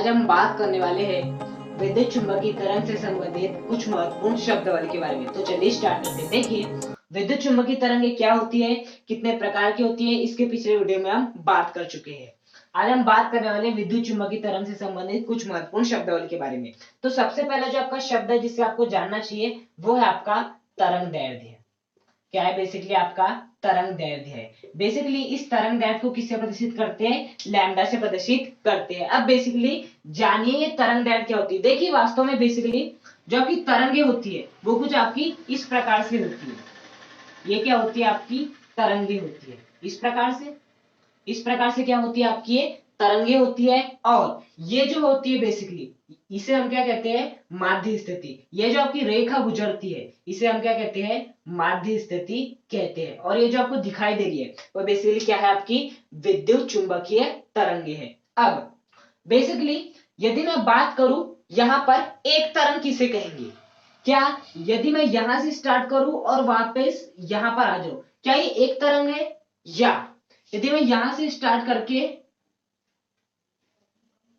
आज हम बात करने वाले हैं विद्युत चुंबकीय तरंग से संबंधित कुछ महत्वपूर्ण शब्दावली के बारे में। तो चलिए स्टार्ट करते हैं। देखिए, विद्युत चुंबकीय तरंगें क्या होती है, कितने प्रकार की होती है, इसके पिछले वीडियो में हम बात कर चुके हैं। आज हम बात करने वाले हैं विद्युत चुंबकीय तरंग से संबंधित कुछ महत्वपूर्ण शब्दावली के बारे में। तो सबसे पहला जो आपका शब्द है जिसे आपको जानना चाहिए वो है आपका तरंग दैर्ध्य। क्या है? बेसिकली आपका तरंग दैर्ध्य है। बेसिकली इस तरंग दैर्ध्य को किससे प्रदर्शित करते हैं? लैम्डा से प्रदर्शित करते हैं। अब बेसिकली जानिए ये तरंग दैर्ध्य क्या होती है। देखिए, वास्तव में बेसिकली जो आपकी तरंगे होती है वो कुछ आपकी इस प्रकार से होती है। ये क्या होती है? आपकी तरंगे होती है इस प्रकार से क्या होती है? आपकी ये तरंगे होती है। और ये जो होती है बेसिकली इसे हम क्या कहते हैं? माध्य स्थिति। ये जो आपकी रेखा गुजरती है इसे हम क्या कहते हैं? माध्य स्थिति कहते हैं। और ये जो आपको दिखाई दे रही है वो बेसिकली क्या है? आपकी विद्युत चुंबकीय तरंगे है। अब बेसिकली यदि मैं बात करूं यहां पर एक तरंग किसे कहेंगे? क्या यदि मैं यहां से स्टार्ट करूं और वापस यहां पर आ जाऊं, क्या ये एक तरंग है? या यदि मैं यहां से स्टार्ट करके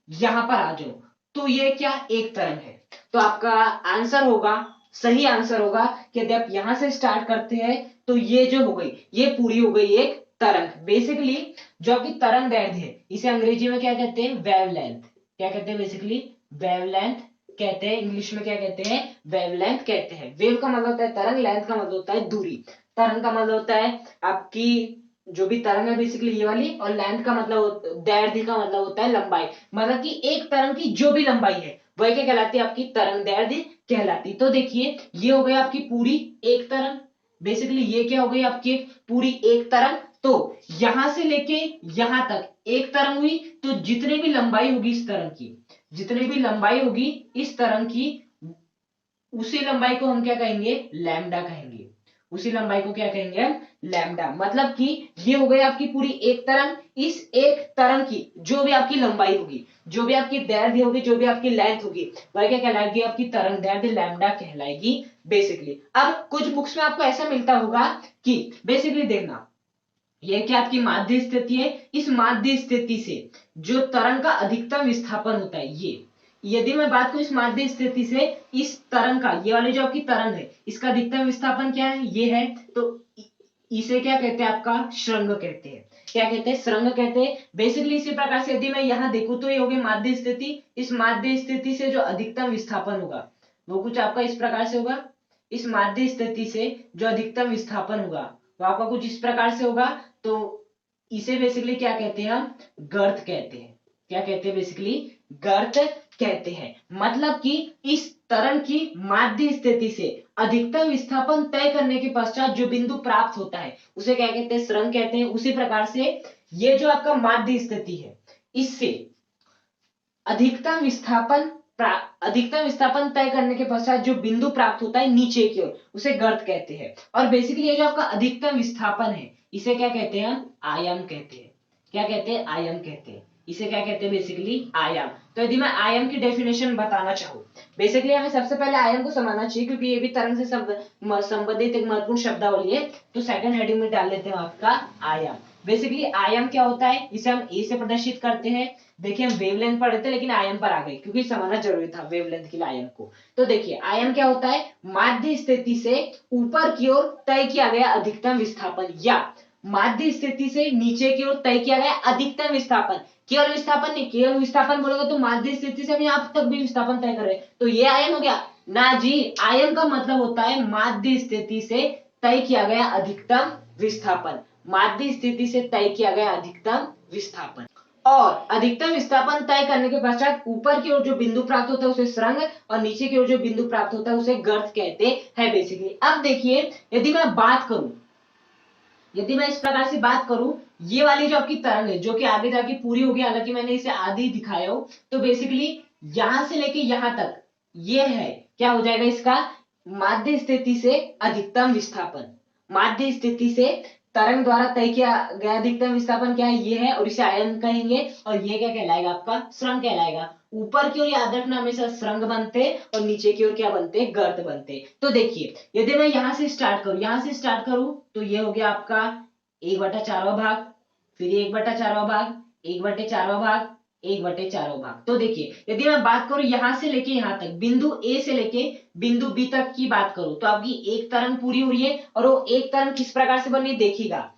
यहां पर आ जाऊं तो ये क्या एक तरंग है? तो आपका आंसर होगा, सही आंसर होगा कि यदि आप यहां से स्टार्ट करते हैं तो ये जो हो गई ये पूरी हो गई एक तरंग। बेसिकली जो आपकी तरंग दैर्ध्य है इसे अंग्रेजी में क्या कहते हैं? वेवलेंथ। क्या कहते हैं? बेसिकली वेवलेंथ कहते हैं। इंग्लिश में क्या कहते हैं? वेवलेंथ कहते हैं। वेव का मतलब होता है तरंग, लेंथ का मतलब होता है दूरी। तरंग का मतलब होता है आपकी जो भी तरंग है बेसिकली ये वाली, और लेंथ का मतलब दैर्ध्य का मतलब होता है लंबाई। मतलब कि एक तरंग की जो भी लंबाई है वह क्या कहलाती है? आपकी तरंग दैर्ध्य कहलाती। तो देखिए, ये हो गई आपकी पूरी एक तरंग। बेसिकली ये क्या हो गई? आपकी पूरी एक तरंग। तो यहां से लेके यहां तक एक तरंग हुई, तो जितनी भी लंबाई होगी इस तरंग की, जितनी भी लंबाई होगी इस तरंग की, उसी लंबाई को हम क्या कहेंगे? लैम्डा कहेंगे। उसी लंबाई को क्या कहेंगे? हम लैम्डा। मतलब कि ये हो गई आपकी पूरी एक तरंग। इस एक तरंग की जो भी आपकी लंबाई होगी, जो भी आपकी दैर्ध्य होगी, जो भी आपकी लेंथ होगी, वह क्या कहलाएगी? आपकी तरंग दैर्ध्य लैम्डा कहलाएगी बेसिकली। अब कुछ बुक्स में आपको ऐसा मिलता होगा कि बेसिकली देखना, ये क्या आपकी माध्य स्थिति है। इस माध्य स्थिति से जो तरंग का अधिकतम विस्थापन होता है, ये यदि मैं बात करूं इस माध्य स्थिति से इस तरंग का, ये वाली जो आपकी तरंग है इसका अधिकतम विस्थापन क्या है? ये है। तो इसे क्या कहते हैं? आपका श्रृंग कहते हैं। क्या कहते हैं? श्रृंग कहते हैं। बेसिकली इसी प्रकार से यदि मैं यहां देखूं तो ये होगी माध्य स्थिति। इस माध्य स्थिति से जो अधिकतम विस्थापन होगा वो कुछ आपका इस प्रकार से होगा। इस माध्य स्थिति से जो अधिकतम विस्थापन होगा वो आपका कुछ इस प्रकार से होगा। तो इसे बेसिकली क्या कहते हैं? हम गर्त कहते हैं। क्या कहते हैं? बेसिकली गर्त कहते हैं। मतलब कि इस तरंग की माध्य स्थिति से अधिकतम विस्थापन तय करने के पश्चात जो बिंदु प्राप्त होता है उसे क्या कहते हैं? श्रृंग कहते हैं। उसी प्रकार से ये जो आपका माध्य स्थिति है इससे अधिकतम विस्थापन तय करने के पश्चात जो बिंदु प्राप्त होता है नीचे की ओर उसे गर्त कहते हैं। और बेसिकली ये जो आपका अधिकतम विस्थापन है इसे क्या कहते हैं? हम आयाम कहते हैं। क्या कहते हैं? आयाम कहते हैं। इसे क्या कहते हैं? बेसिकली आयाम। तो यदि मैं आयाम की डेफिनेशन बताना चाहूं, बेसिकली हमें सबसे पहले आयाम को समझना चाहिए क्योंकि ये भी तरंग से संबंधित एक महत्वपूर्ण शब्दावली है। तो सेकंड हेडिंग में डाल लेते हैं आपका आयाम। बेसिकली आयाम क्या होता है? इसे हम ए से प्रदर्शित करते हैं। देखिए, हम वेवलेंथ पढ़े थे लेकिन आयाम पर आ गए क्योंकि समझना जरूरी था वेवलेंथ के लिए आयाम को। तो देखिए, आयाम क्या होता है? माध्य स्थिति से ऊपर की ओर तय किया गया अधिकतम विस्थापन, या माध्य स्थिति से नीचे की ओर तय किया गया अधिकतम विस्थापन। केवल विस्थापन नहीं, केवल विस्थापन बोलोगे तो माध्य स्थिति से हम यहां तक भी विस्थापन तय कर रहे हैं तो ये आयन हो गया ना जी। आयन का मतलब होता है माध्य स्थिति से तय किया गया अधिकतम विस्थापन। माध्य स्थिति से तय किया गया अधिकतम विस्थापन। और अधिकतम विस्थापन तय करने के पश्चात ऊपर की ओर जो बिंदु प्राप्त होता है उसे श्रृंग, और नीचे की ओर जो बिंदु प्राप्त होता है उसे गर्त कहते हैं बेसिकली। अब देखिए, यदि मैं इस प्रकार से बात करूं, ये वाली जो आपकी तरंग है जो कि आगे जाके पूरी होगी, हालांकि मैंने इसे आधी दिखाया हो, तो बेसिकली यहां से लेके यहां तक ये है, क्या हो जाएगा इसका? माध्य स्थिति से अधिकतम विस्थापन। माध्य स्थिति से तरंग द्वारा तय किया गया अधिकतम विस्थापन क्या है? ये है, और इसे आयन कहेंगे। और ये क्या कहलाएगा? आपका श्रृंग कहलाएगा। ऊपर की ओर याद रखना हमेशा श्रृंग बनते और नीचे की ओर क्या बनते? गर्त बनते। तो देखिए, यदि मैं यहां से स्टार्ट करूं तो ये हो गया आपका 1/4 भाग, फिर 1/4 भाग, 1/4 भाग, 1/4 भाग। तो देखिए यदि मैं बात करूं यहां से लेके यहां तक, बिंदु ए से लेके बिंदु बी तक की बात करूं, तो आपकी एक तरंग पूरी हो रही है, और वो एक तरंग किस प्रकार से बन रही है देखिएगा,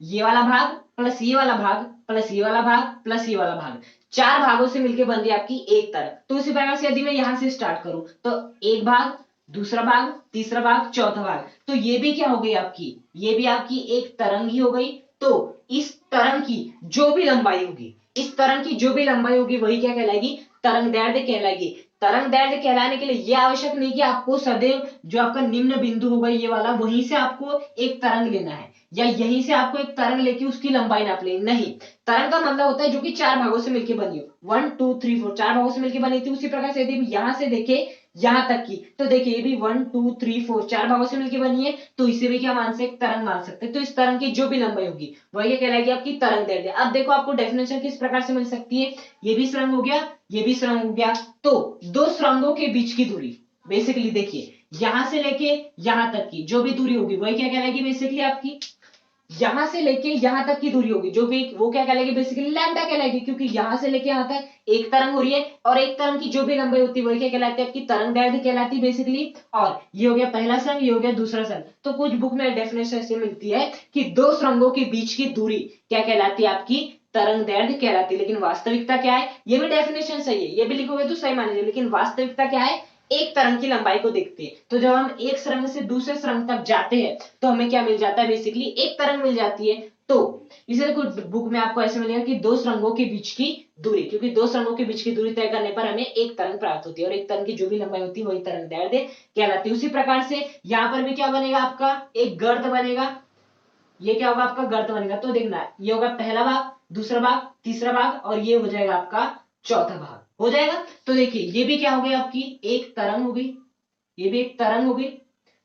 ये वाला भाग प्लस ये वाला भाग प्लस ये वाला भाग प्लस ये वाला भाग, 4 भागों से मिलकर बन रही है आपकी एक तरंग। तो इसी प्रकार से यदि मैं यहां से स्टार्ट करूं तो एक भाग, दूसरा भाग, तीसरा भाग, चौथा भाग, तो ये भी क्या हो गई आपकी, ये भी आपकी एक तरंग ही हो गई। तो इस तरंग की जो भी लंबाई होगी, इस तरंग की जो भी लंबाई होगी वही क्या कहलाएगी, तरंगदैर्ध्य कहलाएगी। तरंगदैर्ध्य कहलाने के लिए यह आवश्यक नहीं कि आपको सदैव जो आपका निम्न बिंदु होगा ये वाला, वहीं से आपको एक तरंग लेना है, या यहीं से आपको एक तरंग लेके उसकी लंबाई नाप लेनी, नहीं। तरंग का मतलब होता है जो कि 4 भागों से मिलकर बनी हो, 1 2 3 4, 4 भागों से मिलकर बनी थी। उसी प्रकार से यदि यहां से देखे यहां तक की, तो देखिए ये भी 1 2 3 4 4 भागों से मिलकर बनी है, तो इसे भी क्या मान सकते, तरंग मान सकते हैं। तो इस तरंग की जो भी लंबाई होगी वही क्या कहलाएगी, आपकी तरंगदैर्ध्य। अब देखो आपको डेफिनेशन किस प्रकार से मिल सकती है, ये भी सुरंग हो गया, ये भी सुरंग हो गया, तो दो सुरंगों के बीच की दूरी, बेसिकली देखिए यहां से लेके यहां तक की जो भी दूरी होगी वही क्या कहलाएगी, बेसिकली आपकी यहां से लेके यहां तक की दूरी होगी जो भी, वो क्या कहलाएगी, बेसिकली लैम्डा कहलाएगी, क्योंकि यहां से लेके यहां तक एक तरंग हो रही है, और एक तरंग की जो भी लंबाई होती है वही क्या कहलाती है, आपकी तरंगदैर्ध्य कहलाती है बेसिकली। और ये हो गया पहला सुरंग, ये हो गया दूसरा सुरंग। तो कुछ बुक में डेफिनेशन ऐसे मिलती है कि दो सुरंगों के बीच की दूरी क्या कहलाती है, आपकी तरंगदैर्ध्य कहलाती है। लेकिन वास्तविकता क्या है, ये भी डेफिनेशन सही है, ये भी लिखोगे तो सही मानेंगे, लेकिन वास्तविकता क्या है, एक तरंग की लंबाई को देखते हैं। तो जब हम एक सुरंग से दूसरे सुरंग तक जाते हैं तो हमें क्या मिल जाता है, बेसिकली एक तरंग मिल जाती है। तो इसे कुछ बुक में आपको ऐसे मिलेगा कि दो सुरंगों के बीच की दूरी, क्योंकि दो सुरंगों के बीच की दूरी तय करने पर हमें एक तरंग प्राप्त होती है, और एक तरंग की जो भी लंबाई होती है वही तरंगदैर्ध्य कहलाती है। उसी प्रकार से यहाँ पर भी क्या बनेगा, आपका एक गर्त बनेगा, ये क्या होगा, आपका गर्त बनेगा। तो देखना ये होगा पहला भाग, दूसरा भाग, तीसरा भाग, और ये हो जाएगा आपका चौथा भाग हो जाएगा। तो देखिए ये भी क्या हो गई, आपकी एक तरंग हो गई, ये भी एक तरंग हो गई।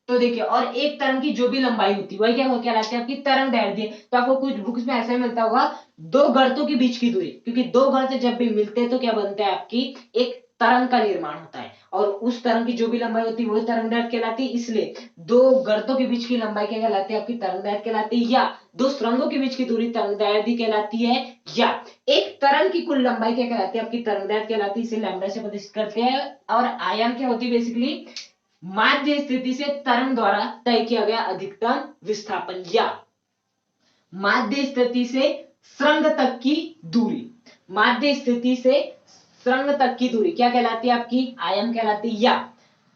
तो देखिए और एक तरंग की जो भी लंबाई होती है वही क्या कहलाती है, आपकी तरंगदैर्ध्य। तो आपको कुछ बुक्स में ऐसा मिलता होगा दो गर्तों के बीच की दूरी, क्योंकि दो गर्त जब भी मिलते हैं तो क्या बनता है, आपकी एक तरंग का निर्माण होता है, और उस तरंग की जो भी लंबाई होती है वही तरंगदैर्ध्य कहलाती है। इसलिए दो गर्तों के बीच की लंबाई क्या कहलाती है, आपकी तरंगदैर्ध्य कहलाती है, या दो सुरंगों के बीच की दूरी तरंगदैर्ध्य कहलाती है, या एक तरंग की कुल लंबाई क्या कहलाती है, आपकी तरंगदैर्ध्य कहलाती है। इसे लैम्डा से प्रदर्शित करते हैं। और आयाम क्या होती है, बेसिकली माध्य स्थिति से तरंग द्वारा तय किया गया अधिकतम विस्थापन, या माध्य स्थिति से सुरंग तक की दूरी, माध्य स्थिति से सुरंग तक की दूरी क्या कहलाती है, आपकी आयाम कहलाती है, या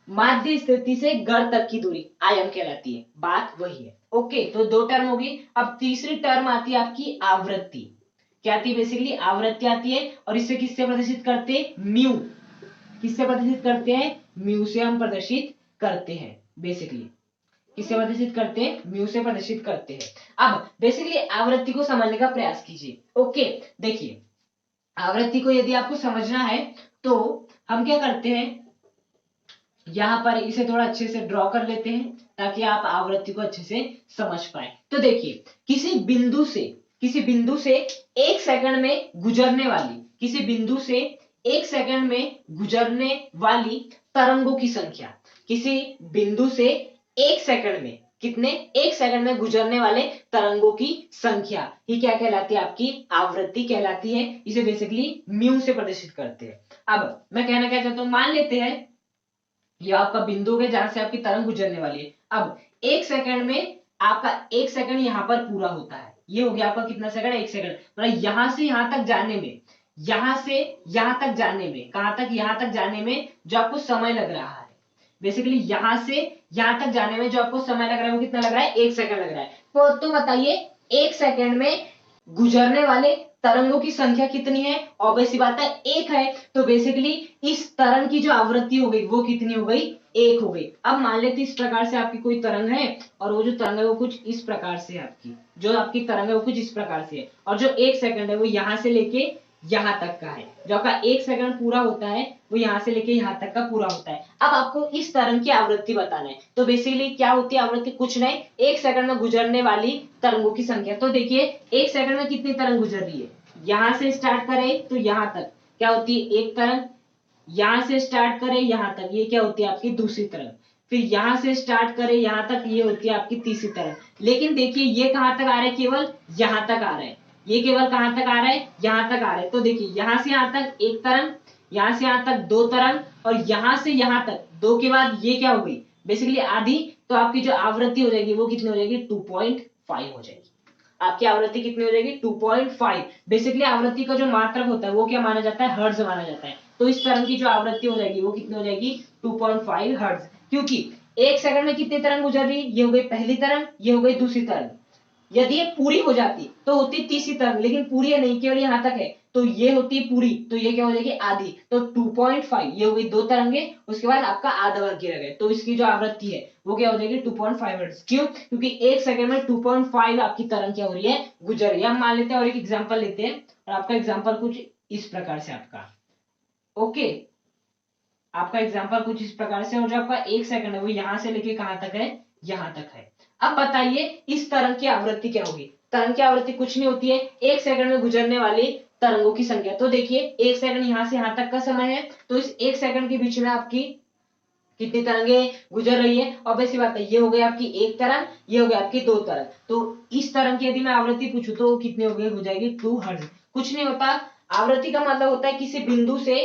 माध्य स्थिति से गर्त तक की दूरी आयाम कहलाती है। बात वही है। ओके, तो दो टर्म होगी। अब तीसरी टर्म आती है आपकी आवृत्ति। क्या आती है, बेसिकली आवृत्ति आती है, और इसे किससे प्रदर्शित करते हैं, म्यू। किससे प्रदर्शित करते हैं, म्यू से हम प्रदर्शित करते हैं। बेसिकली किससे प्रदर्शित करते हैं, म्यू से प्रदर्शित करते हैं। अब बेसिकली आवृत्ति को समझने का प्रयास कीजिए। ओके, देखिए आवृत्ति को यदि आपको समझना है तो हम क्या करते हैं, यहां पर इसे थोड़ा अच्छे से ड्रॉ कर लेते हैं ताकि आप आवृत्ति को अच्छे से समझ पाए। तो देखिए किसी बिंदु से एक सेकंड में गुजरने वाली, किसी बिंदु से एक सेकंड में गुजरने वाली तरंगों की संख्या, किसी बिंदु से एक सेकंड में कितने, एक सेकंड में गुजरने वाले तरंगों की संख्या ही क्या कहलाती है, आपकी आवृत्ति कहलाती है। इसे बेसिकली म्यू से प्रदर्शित करते हैं। अब मैं कहना क्या चाहता हूं, मान लेते हैं यह आपका बिंदु है जहां से आपकी तरंग गुजरने वाली है। अब एक सेकंड में आपका एक सेकंड यहां पर पूरा होता है, ये हो गया आपका कितना सेकंड, एक सेकंड। मतलब यहां से यहां तक जाने में, यहां से यहां तक जाने में, कहां तक, यहां तक जाने में जो आपको समय लग रहा है, बेसिकली यहां से यहां तक जाने में जो आपको समय लग रहा है वो कितना लग रहा है, एक सेकंड लग रहा है। तो बताइए एक सेकंड में गुजरने वाले तरंगों की संख्या कितनी है, ऑब्वियस सी बात है एक है। तो बेसिकली इस तरंग की जो आवृत्ति हो गई वो कितनी हो गई, एक हो गई। अब मान लेते इस प्रकार से आपकी कोई तरंग है, और वो जो तरंग है वो कुछ इस प्रकार से है, आपकी जो आपकी तरंग है वो कुछ इस प्रकार से है, और जो एक सेकंड है वो यहां से लेके यहां तक का है। जो आपका एक सेकंड पूरा होता है वो यहां से लेके यहां तक का पूरा होता है। अब आपको इस तरंग की आवृत्ति बताना है। तो बेसिकली क्या होती है आवृत्ति, कुछ नहीं, एक सेकंड में गुजरने वाली तरंगों की संख्या। तो देखिए एक सेकंड में कितनी तरंग गुजर रही है, यहां से स्टार्ट करें तो यहां तक क्या होती है, एक तरंग। यहां से स्टार्ट करें यहां तक, ये क्या होती है, आपकी दूसरी तरंग। फिर यहां से स्टार्ट करें यहां तक, ये होती है आपकी तीसरी तरंग। लेकिन देखिए ये कहां तक आ रहा है, केवल यहां तक आ रहा है। ये केवल कहां तक आ रहा है, यहां तक आ रहा है। तो देखिए यहां से यहां तक एक तरंग, यहां से यहां तक दो तरंग, और यहां से यहां तक दो के बाद ये क्या हो गई बेसिकली आधी। तो आपकी जो आवृत्ति हो जाएगी वो कितनी हो जाएगी 2.5 हो जाएगी। आपकी आवृत्ति कितनी हो जाएगी 2.5। बेसिकली आवृत्ति का जो मात्रक होता है वो क्या माना जाता है, हर्ट्ज माना जाता है। तो इस तरंग की जो आवृत्ति हो जाएगी वो कितनी हो जाएगी 2.5 हर्ट्ज, क्योंकि एक सेकंड में कितनी तरंग गुजर रही है, ये हो गई पहली तरंग, ये हो गई दूसरी तरंग। यदि ये पूरी हो जाती तो होती तीसरी तरंग, लेकिन पूरी है नहीं, केवल यहां तक है, तो ये होती पूरी, तो ये क्या हो जाएगी आधी। तो 2.5 ये हो गई दो तरंगे, उसके बाद आपका आधा बाकी रह गया, तो इसकी जो आवृत्ति है वो क्या हो जाएगी 2.5 हर्ट्ज। क्यों, क्योंकि एक सेकंड में 2.5 आपकी तरंग क्या हो रही है, गुजर रही है। हम मान लेते हैं और एक एग्जाम्पल लेते हैं, और आपका एग्जाम्पल कुछ इस प्रकार से आपका ओके, आपका एग्जाम्पल कुछ इस प्रकार से, और जो आपका एक सेकंड है वो यहां से लेके कहां तक है, यहां तक है। अब बताइए इस तरंग की आवृत्ति क्या होगी। तरंग की आवृत्ति कुछ नहीं होती है, एक सेकंड में गुजरने वाली तरंगों की संख्या। तो देखिए एक सेकंड यहां से यहां तक का समय है, तो इस एक सेकंड के बीच में आपकी कितनी तरंगे गुजर रही है। ऑब्वियस सी बात है, ये हो गई आपकी एक तरंग, ये हो गई आपकी दो तरंग। तो इस तरंग की यदि मैं आवृत्ति पूछूं तो कितनी हो गई, हो जाएगी 2 हर्ट्ज। कुछ नहीं होता, आवृत्ति का मतलब होता है किसी बिंदु से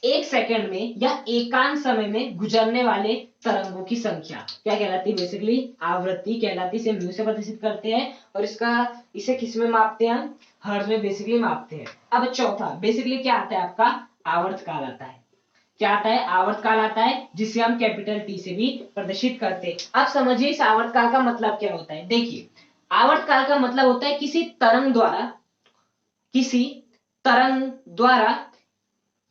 एक सेकंड में या एकांत समय में गुजरने वाले तरंगों की संख्या क्या कहलाती है, बेसिकली आवृत्ति कहलाती है। इसे म्यू से प्रदर्शित करते हैं, और इसे किस में मापते हैं, हम हर्ट्ज में बेसिकली मापते हैं। अब चौथा बेसिकली क्या आता है, आपका आवर्तकाल आता है। क्या आता है, आवर्तकाल आता है, जिसे हम कैपिटल टी से भी प्रदर्शित करते हैं। अब समझिए इस आवर्तकाल का मतलब क्या होता है। देखिए आवर्तकाल का मतलब होता है किसी तरंग द्वारा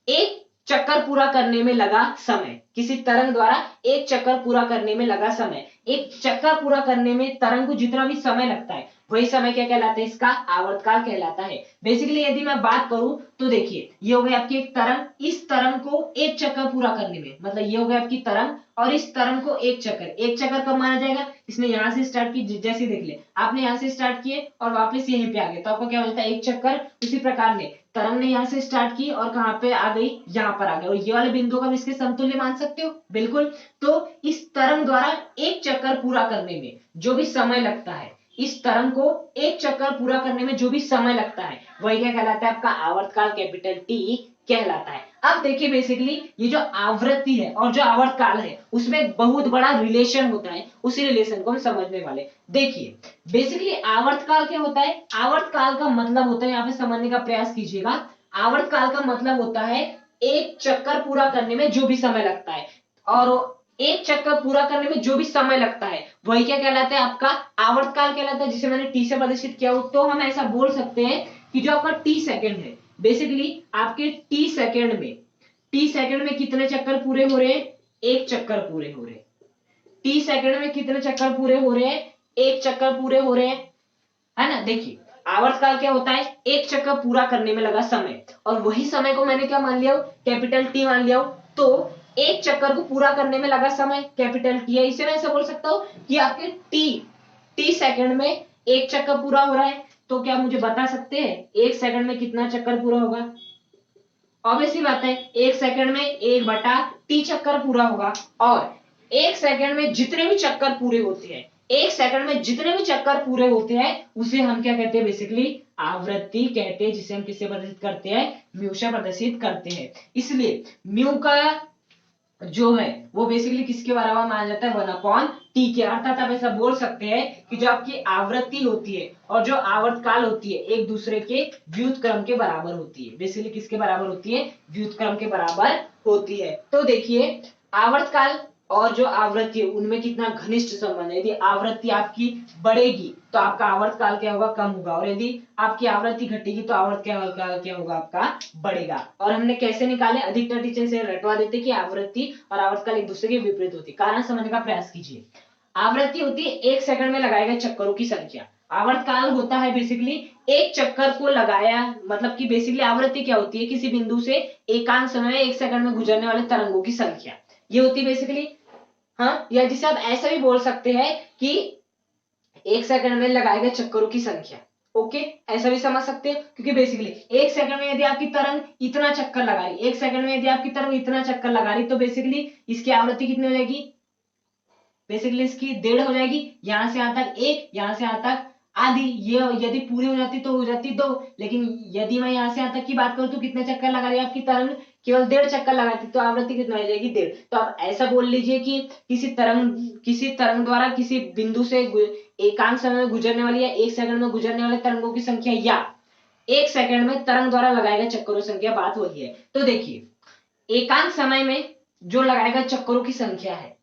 एक चक्कर पूरा करने में लगा समय, किसी तरंग द्वारा एक चक्कर पूरा करने में लगा समय। एक चक्कर पूरा करने में तरंग को जितना भी समय लगता है वही समय क्या कहलाता है, इसका आवर्तकाल कहलाता है। बेसिकली यदि मैं बात करूं तो देखिए ये हो गई आपकी एक तरंग, इस तरंग को एक चक्कर पूरा करने में, मतलब ये हो गई आपकी तरंग, और इस तरंग को एक चक्कर कब माना जाएगा, इसने यहां से स्टार्ट की, जैसे देख ले आपने यहां से स्टार्ट किए और वापस यहीं पे आ गए, तो आपको क्या मिलता है एक चक्कर। उसी प्रकार में तरंग ने यहाँ से स्टार्ट की और कहां पे आ गई, यहाँ पर आ गई, और ये वाले बिंदु का इसके समतुल्य मान सकते हो बिल्कुल। तो इस तरंग द्वारा एक चक्कर पूरा करने में जो भी समय लगता है, इस तरंग को एक चक्कर पूरा करने में जो भी समय लगता है वही क्या कहलाता है, आपका आवर्तकाल कैपिटल टी कहलाता है। अब देखिए बेसिकली ये जो आवृत्ति है और जो आवर्तकाल है उसमें बहुत बड़ा रिलेशन होता है, उसी रिलेशन को हम समझने वाले। देखिए बेसिकली आवर्तकाल क्या होता है, आवर्तकाल का मतलब होता है, यहाँ पे समझने का प्रयास कीजिएगा। आवर्तकाल का मतलब होता है एक चक्कर पूरा करने में जो भी समय लगता है, और एक चक्कर पूरा करने में जो भी समय लगता है वही क्या कहलाता है, आपका आवर्तकाल कहलाता है, जिसे मैंने टी से प्रदर्शित किया हो। तो हम ऐसा बोल सकते हैं कि जो आपका टी सेकंड है, बेसिकली आपके टी सेकंड में कितने चक्कर पूरे हो रहे हैं, एक चक्कर पूरे हो रहे हैं। टी सेकंड में कितने चक्कर पूरे हो रहे हैं, एक चक्कर पूरे हो रहे हैं, है ना। देखिए आवर्तकाल क्या होता है, एक चक्कर पूरा करने में लगा समय, और वही समय को मैंने क्या मान लिया, कैपिटल टी मान लिया। तो एक चक्कर को पूरा करने में लगा समय कैपिटल टी है। इसे मैं ऐसा बोल सकता हूं कि आपके टी सेकंड में एक चक्कर पूरा हो रहा है। तो क्या मुझे बता सकते हैं एक सेकंड में कितना चक्कर पूरा होगा। ऑब्वियसली बात है, एक सेकंड में एक बटा टी चक्कर पूरा होगा, और एक सेकंड में जितने भी चक्कर पूरे होते हैं, एक सेकंड में जितने भी चक्कर पूरे होते हैं उसे हम क्या कहते हैं, बेसिकली आवृत्ति कहते हैं, जिसे हम किससे प्रदर्शित करते हैं, म्यू से प्रदर्शित करते हैं। इसलिए म्यू का जो है वो बेसिकली किसके बराबर माना जाता है, 1/t के। अर्थात आप ऐसा बोल सकते हैं कि जो आपकी आवृत्ति होती है और जो आवर्तकाल होती है एक दूसरे के व्युत्क्रम के बराबर होती है। बेसिकली किसके बराबर होती है, व्युत्क्रम के बराबर होती है। तो देखिए आवर्तकाल और जो आवृत्ति है उनमें कितना घनिष्ठ संबंध है। यदि आवृत्ति आपकी बढ़ेगी तो आपका आवर्तकाल क्या होगा, कम होगा, और यदि आपकी आवृत्ति घटेगी तो आवर्तकाल क्या होगा, आपका बढ़ेगा। और हमने कैसे निकाले, अधिकतर टीचर से रटवा देते कि आवृत्ति और आवर्तकाल एक दूसरे के विपरीत होती है। कारण समझने का प्रयास कीजिए। आवृत्ति होती है एक सेकंड में लगाए गए चक्करों की संख्या, आवर्तकाल होता है बेसिकली एक चक्कर को लगाया, मतलब कि बेसिकली आवृत्ति क्या होती है, किसी बिंदु से एकांत समय में एक सेकंड में गुजरने वाले तरंगों की संख्या, ये होती है बेसिकली। हाँ, या जिसे आप ऐसा भी बोल सकते हैं कि एक सेकंड में लगाए गए चक्करों की संख्या। ओके, ऐसा भी समझ सकते हैं, क्योंकि बेसिकली एक सेकंड में यदि आपकी तरंग इतना चक्कर लगा रही, एक सेकंड में यदि आपकी तरंग इतना चक्कर लगा रही, तो बेसिकली इसकी आवृत्ति कितनी हो जाएगी, बेसिकली इसकी 1.5 हो जाएगी। यहां से यहां तक एक, यहां से यहां तक आधी, ये यदि पूरी हो जाती तो हो जाती 2, लेकिन यदि मैं यहाँ से यहाँ तक की बात करूं तो कितने चक्कर लगा रही है आपकी तरंग, केवल 1.5 चक्कर लगाती, तो आवृत्ति कितना हो जाएगी 1.5। तो आप ऐसा बोल लीजिए कि किसी तरंग द्वारा किसी बिंदु से एकांक समय में गुजरने वाली या 1 सेकंड में गुजरने वाले तरंगों की संख्या, या 1 सेकंड में तरंग द्वारा लगाए गए चक्करों की संख्या, बात वही है। तो देखिए एकांक समय में जो लगाए गए चक्करों की संख्या है,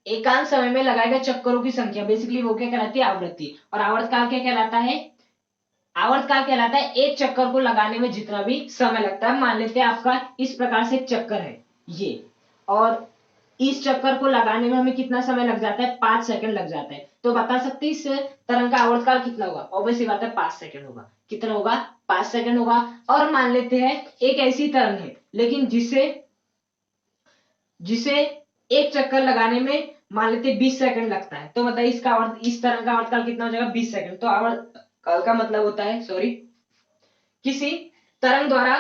एकांक समय में लगाए गए चक्करों की संख्या बेसिकली वो क्या कहलाती है, आवृत्ति। और आवर्तकाल क्या कहलाता है, आवर्तकाल कहलाता है एक चक्कर को लगाने में जितना भी समय लगता है। मान लेते हैं आपका इस प्रकार से एक चक्कर है ये, और इस चक्कर को लगाने में हमें कितना समय लग जाता है, 5 सेकंड लग जाता है। तो बता सकते हैं इस तरंग का आवर्तकाल कितना होगा, ऑब्वियसली बात है 5 सेकंड होगा। कितना होगा, 5 सेकंड होगा। और मान लेते हैं एक ऐसी तरंग है लेकिन जिसे एक चक्कर लगाने में मान लेते 20 सेकंड लगता है, तो बताइए इस तरंग का आवर्तकाल कितना हो जाएगा, 20 सेकंड। तो आवर्तकाल का मतलब होता है, सॉरी, किसी तरंग द्वारा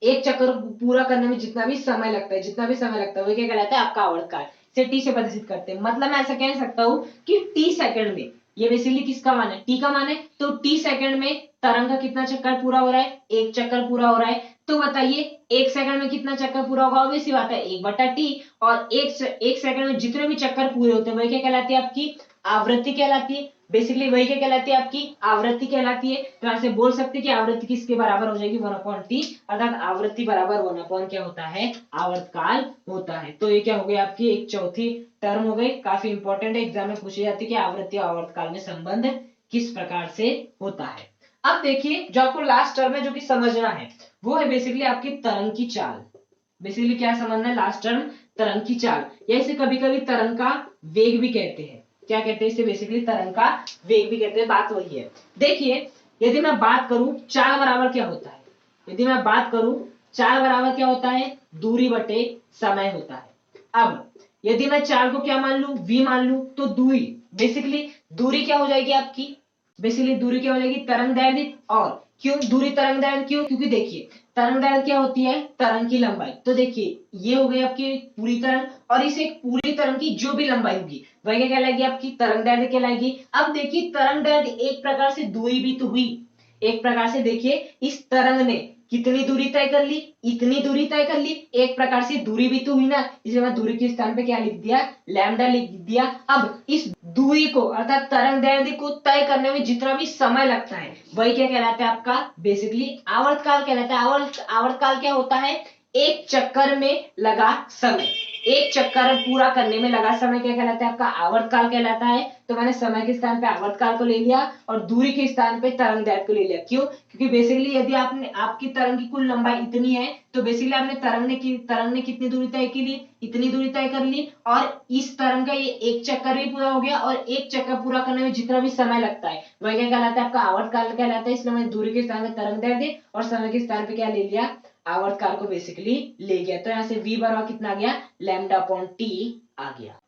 एक चक्कर पूरा करने में जितना भी समय लगता है वो क्या कहलाता है, आपका आवर्तकाल। इसे टी से प्रदर्शित करते हैं। मतलब मैं ऐसा कह सकता हूं कि टी सेकंड में, ये बेसिकली किसका मान है, टी का मान है, तो टी सेकंड में तरंग का कितना चक्कर पूरा हो रहा है, एक चक्कर पूरा हो रहा है। तो बताइए एक सेकंड में कितना चक्कर पूरा होगा, ऑब्वियसली बात है 1/t। और एक सेकंड में जितने भी चक्कर पूरे होते हैं वही क्या कहलाती है, आपकी आवृत्ति कहलाती है। बेसिकली वही क्या कहलाती है, आपकी आवृत्ति कहलाती है। तो ऐसे बोल सकते हैं कि आवृत्ति किसके बराबर हो जाएगी, 1/t, अर्थात आवृत्ति बराबर 1 क्या होता है, आवर्तकाल होता है। तो ये क्या हो गई, आपकी एक चौथी टर्म हो गई, काफी इंपॉर्टेंट है, एग्जाम में पूछी जाती है कि आवृत्ति और आवर्तकाल में संबंध किस प्रकार से होता है। अब देखिए जो आपको लास्ट टर्म है जो कि समझना है, वो है बेसिकली आपकी तरंग की चाल। बेसिकली क्या समझना है, लास्ट टर्म तरंग की चाल, या इसे कभी कभी तरंग का वेग भी कहते हैं। क्या कहते हैं इसे, बेसिकली तरंग का वेग भी कहते हैं, बात वही है। देखिए यदि मैं बात करूं चाल बराबर क्या होता है, यदि मैं बात करूं चाल बराबर क्या होता है, दूरी बटे समय होता है। अब यदि मैं चाल को क्या मान लूं, v मान लूं, तो दूरी, बेसिकली दूरी क्या हो जाएगी आपकी, बेसिकली दूरी क्या हो जाएगी, तरंग दैर्ध्य। और क्यों दूरी तरंग दैर्ध्य, क्यों, क्योंकि देखिए तरंग दैर्ध्य क्या होती है, तरंग की लंबाई। तो देखिए ये हो गई आपकी पूरी तरंग, और इस एक पूरी तरंग की जो भी लंबाई होगी वह क्या कहलाएगी, आपकी तरंग दैर्ध्य कहलाएगी। अब देखिए तरंग दैर्ध्य एक प्रकार से दूरी भी तो हुई, एक प्रकार से देखिए इस तरंग ने कितनी दूरी तय कर ली, इतनी दूरी तय कर ली, एक प्रकार से दूरी भी तो हुई ना। इसलिए मैं दूरी के स्थान पे क्या लिख दिया, लैम्डा लिख दिया। अब इस दूरी को अर्थात तरंग दैर्ध्य को तय करने में जितना भी समय लगता है वही क्या कहलाता है, आपका बेसिकली आवर्तकाल कहलाता है। आवर्तकाल क्या होता है, एक चक्कर में लगा समय, एक चक्कर पूरा करने में लगा समय क्या कहलाता है, आपका आवर्तकाल कहलाता है। तो मैंने समय के स्थान पे आवर्तकाल को ले लिया और दूरी के स्थान पे तरंग दैर्ध्य को ले लिया। क्यों, क्योंकि बेसिकली यदि आपकी तरंग की कुल लंबाई इतनी है तो बेसिकली आपने तरंग ने कितनी दूरी तय की ली, इतनी दूरी तय कर ली। और इस तरंग का ये एक चक्कर भी पूरा हो गया, और एक चक्कर पूरा करने में जितना भी समय लगता है वह क्या कहलाता है, आपका आवर्तकाल कहलाता है। इसलिए मैंने दूरी के स्थान पे तरंग दैर्ध्य और समय के स्थान पे क्या ले लिया, आवर्तकाल को बेसिकली ले गया। तो यहाँ से v बराबर कितना आ गया, λ/t आ गया।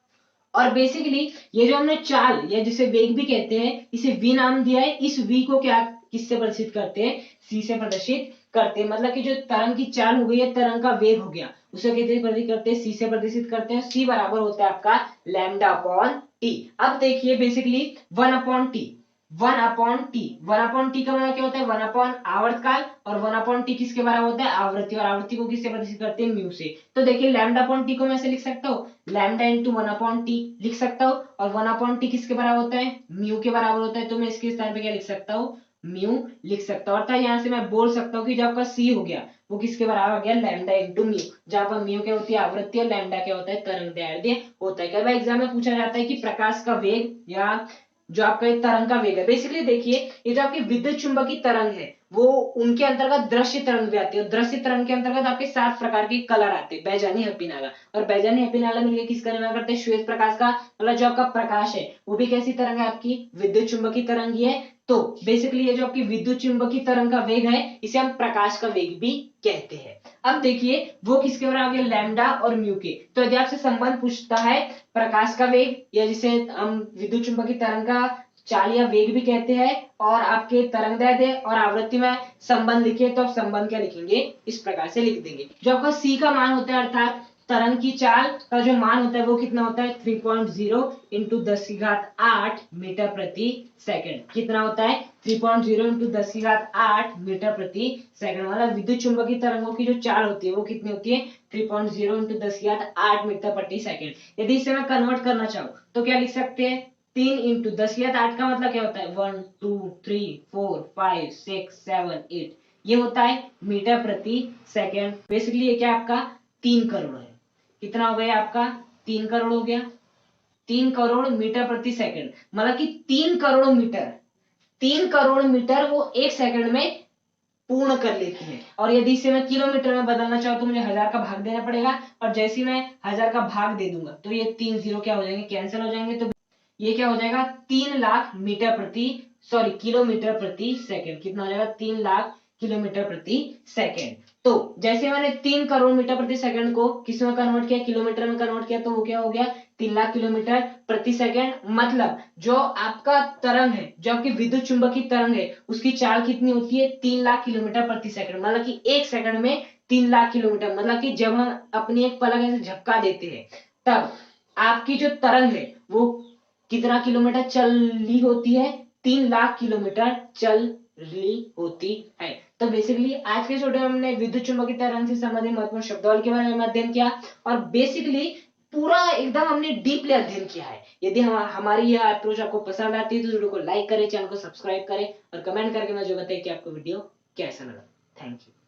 और बेसिकली ये जो हमने चाल या जिसे वेग भी कहते हैं, इसे v नाम दिया है। इस v को क्या किससे प्रदर्शित करते हैं, c से प्रदर्शित करते हैं। मतलब कि जो तरंग की चाल हो गई है, तरंग का वेग हो गया, उसे किससे प्रदर्शित करते हैं, c से प्रदर्शित करते हैं। c बराबर होता है आपका λ/t। अब देखिए बेसिकली 1/t, 1/t का मतलब क्या होता है, 1 आवर्तकाल, और 1/t किसके बराबर होता है, आवृत्ति। और आवृत्ति को किससे प्रदर्शित करते हैं, म्यू से। तो देखिए λ/t को मैं ऐसे लिख सकता हूँ, लैम्डा इंटू 1/t लिख सकता हूँ। और 1/t किसके बराबर होता है, म्यू के बराबर होता है। तो मैं इसके स्थान पे क्या लिख सकता हूँ, म्यू लिख सकता हूँ। अर्थात यहाँ से मैं बोल सकता हूँ कि जो आपका c हो गया वो किसके बराबर हो गया, लैम्डा इंटू म्यू, जहां पर म्यू क्या होती है, आवृत्ति, और लैम्डा क्या होता है, तरंग दैर्ध्य होता है। कई बार एग्जाम में पूछा जाता है कि प्रकाश का वेग या जो आपका एक तरंग का वेग है। बेसिकली देखिए ये जो आपकी विद्युत चुंबकीय तरंग है वो उनके अंतर्गत दृश्य तरंग भी आती है। और दृश्य तरंग के अंतर्गत आपके 7 प्रकार के कलर आते हैं, बैजानी, हपीनाला। और बैजानी हपीनाला मिलकर किसका निर्माण करते हैं, श्वेत प्रकाश का। मतलब जो आपका प्रकाश है वो भी कैसी तरंग है, आपकी विद्युत चुंबकीय तरंग ही है। तो बेसिकली ये जो आपकी विद्युत चुंबकीय तरंग का वेग है इसे हम प्रकाश का वेग भी कहते हैं। अब देखिए वो किसके बराबर है, लैम्डा और म्यू के। तो यदि आपसे संबंध पूछता है प्रकाश का वेग, या जिसे हम विद्युत चुंबकीय तरंग का चाल या वेग भी कहते हैं, और आपके तरंग दैर्ध्य और आवृत्ति में संबंध लिखे, तो आप संबंध क्या लिखेंगे, इस प्रकार से लिख देंगे। जो आपका c का मान होता है, अर्थात तरंग की चाल का जो मान होता है वो कितना होता है 3.0 इंटू 10⁸ मीटर प्रति सेकंड। कितना होता है 3.0 इंटू 10⁸ मीटर प्रति सेकंड। मतलब विद्युत चुंबकीय तरंगों की जो चाल होती है वो कितनी होती है 3.0 इंटू 10⁸ मीटर प्रति सेकंड। यदि इसे मैं कन्वर्ट करना चाहूँ तो क्या लिख सकते हैं 3 इंटू 10⁸ का मतलब क्या होता है 1 2 3 4 5 6 7 8 ये होता है मीटर प्रति सेकंड। बेसिकली ये क्या आपका 3 करोड़ है। कितना हो गया आपका 3 करोड़ हो गया। 3 करोड़ मीटर प्रति सेकंड मतलब कि 3 करोड़ मीटर वो एक सेकंड में पूर्ण कर लेती है। और यदि इसे मैं किलोमीटर में बदलना चाहूँ तो मुझे 1000 का भाग देना पड़ेगा और जैसे ही मैं 1000 का भाग दे दूंगा तो ये 3 जीरो क्या हो जाएंगे कैंसिल हो जाएंगे। तो ये क्या हो जाएगा 3 लाख मीटर प्रति किलोमीटर प्रति सेकंड। कितना हो जाएगा 3 लाख किलोमीटर प्रति सेकंड। तो जैसे मैंने 3 करोड़ मीटर प्रति सेकंड को किस में कन्वर्ट किया किलोमीटर में कन्वर्ट किया तो वो क्या हो गया 3 लाख किलोमीटर प्रति सेकंड। मतलब जो आपका तरंग है जो आपकी विद्युत चुंबकीय तरंग है उसकी चाल कितनी होती है 3 लाख किलोमीटर प्रति सेकंड। मतलब कि एक सेकंड में 3 लाख किलोमीटर। मतलब कि जब हम अपनी एक पलक ऐसे झपका देते हैं तब आपकी जो तरंग है वो कितना किलोमीटर चली होती है 3 लाख किलोमीटर चल रही होती है। तो बेसिकली आज के छोटे में हमने विद्युत चुंबकीय तरंग से संबंधित महत्वपूर्ण शब्दावली के बारे में अध्ययन किया और बेसिकली पूरा एकदम हमने डीपली अध्ययन किया है। यदि हमारी यह अप्रोच आपको पसंद आती है तो वीडियो को लाइक करें, चैनल को सब्सक्राइब करें और कमेंट करके मुझे बताइए कि आपको वीडियो कैसा लगा। Thank you.